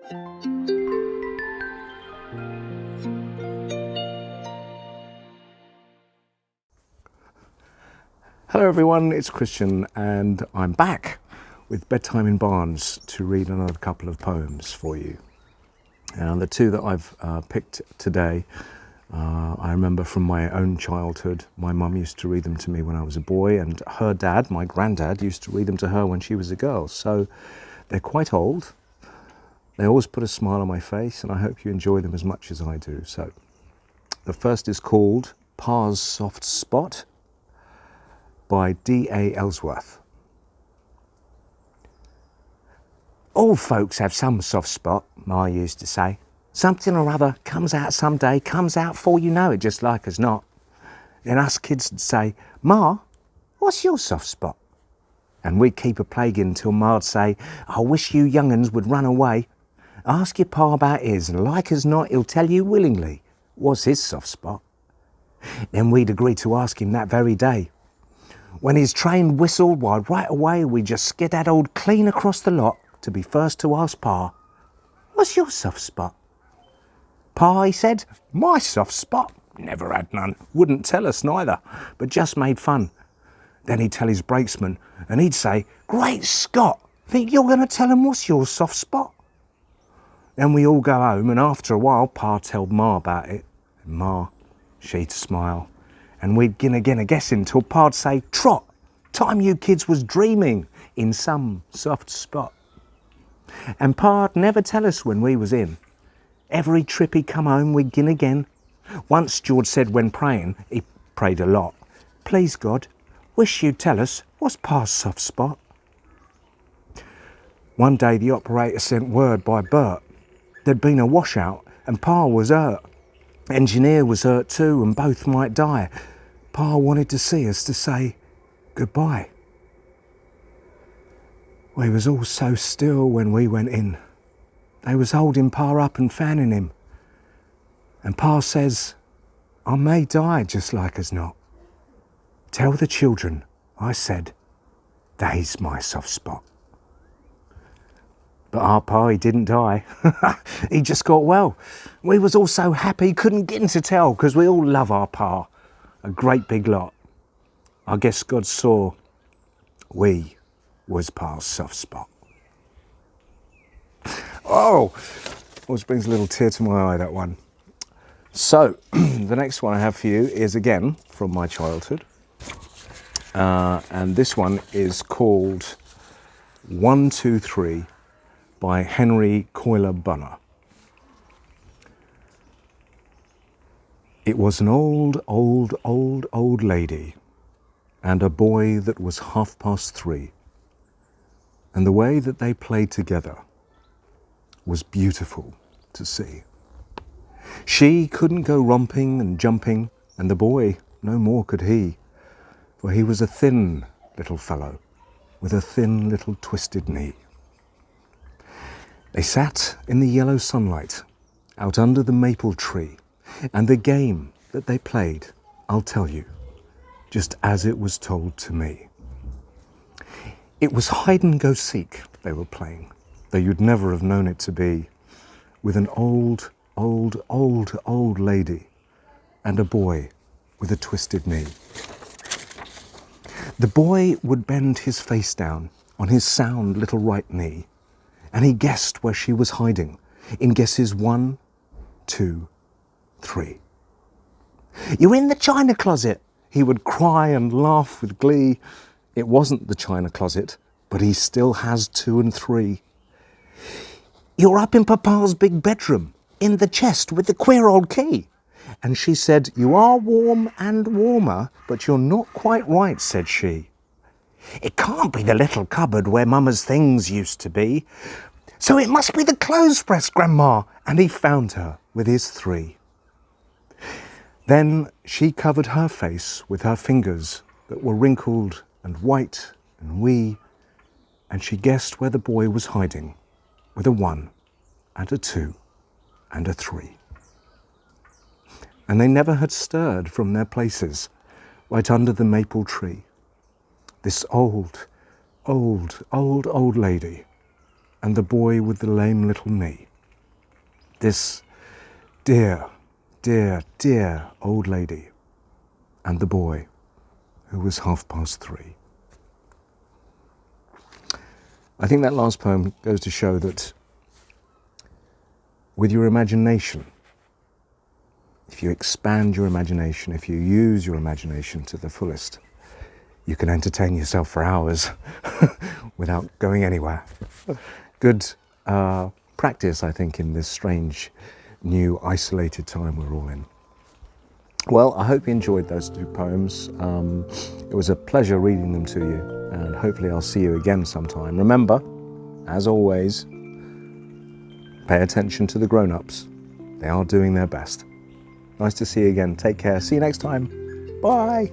Hello everyone, it's Christian and I'm back with Bedtime in Barnes to read another couple of poems for you. And the two that I've picked today, I remember from my own childhood. My mum used to read them to me when I was a boy, and her dad, my granddad, used to read them to her when she was a girl. So they're quite old. They always put a smile on my face, and I hope you enjoy them as much as I do. So the first is called Paws Soft Spot by D.A. Ellsworth. All folks have some soft spot, Ma used to say. Something or other comes out someday, comes out before you know it, just like as not. Then us kids would say, Ma, what's your soft spot? And we'd keep a plaguing till Ma'd say, I wish you young'uns would run away. Ask your Pa about his, and like as not, he'll tell you willingly what's his soft spot. Then we'd agree to ask him that very day. When his train whistled, why right away we just skedaddled clean across the lot to be first to ask Pa, what's your soft spot? Pa, he said, my soft spot? Never had none. Wouldn't tell us neither, but just made fun. Then he'd tell his brakesman and he'd say, Great Scott, think you're going to tell him what's your soft spot? Then we all go home, and after a while Pa told Ma about it. And Ma, she'd smile. And we'd gin again a guessing till Pa'd say, Trot, time you kids was dreaming in some soft spot. And Pa'd never tell us when we was in. Every trip he'd come home, we'd gin again. Once George said when praying, he prayed a lot, Please God, wish you'd tell us what's Pa's soft spot. One day the operator sent word by Bert. There'd been a washout and Pa was hurt. Engineer was hurt too, and both might die. Pa wanted to see us to say goodbye. We was all so still when we went in. They was holding Pa up and fanning him. And Pa says, I may die just like as not. Tell the children, I said, they's my soft spot. But our Pa, he didn't die. He just got well. We was all so happy, couldn't get to tell, because we all love our Pa. A great big lot. I guess God saw we was Pa's soft spot. Oh, always brings a little tear to my eye, that one. So, the next one I have for you is again from my childhood. And this one is called 1, 2, 3 by Henry Cuyler Bunner. It was an old lady and a boy that was 3:30. And the way that they played together was beautiful to see. She couldn't go romping and jumping, and the boy no more could he, for he was a thin little fellow with a thin little twisted knee. They sat in the yellow sunlight out under the maple tree, and the game that they played, I'll tell you, just as it was told to me. It was hide and go seek they were playing, though you'd never have known it to be, with an old lady and a boy with a twisted knee. The boy would bend his face down on his sound little right knee, and he guessed where she was hiding in guesses 1, 2, 3. You're in the china closet, he would cry and laugh with glee. It wasn't the china closet, but he still has 2 and 3. You're up in Papa's big bedroom, in the chest with the queer old key. And she said, you are warm and warmer, but you're not quite right, said she. It can't be the little cupboard where Mama's things used to be. So it must be the clothes press, Grandma. And he found her with his 3. Then she covered her face with her fingers that were wrinkled and white and wee, and she guessed where the boy was hiding with a 1 and a 2 and a 3. And they never had stirred from their places right under the maple tree. This old lady and the boy with the lame little knee. this dear, dear, dear old lady and the boy who was 3:30. I think that last poem goes to show that with your imagination, if you expand your imagination, if you use your imagination to the fullest, you can entertain yourself for hours without going anywhere. Good practice, I think, in this strange, new, isolated time we're all in. Well, I hope you enjoyed those 2 poems. It was a pleasure reading them to you, and hopefully I'll see you again sometime. Remember, as always, pay attention to the grown-ups. They are doing their best. Nice to see you again. Take care. See you next time. Bye.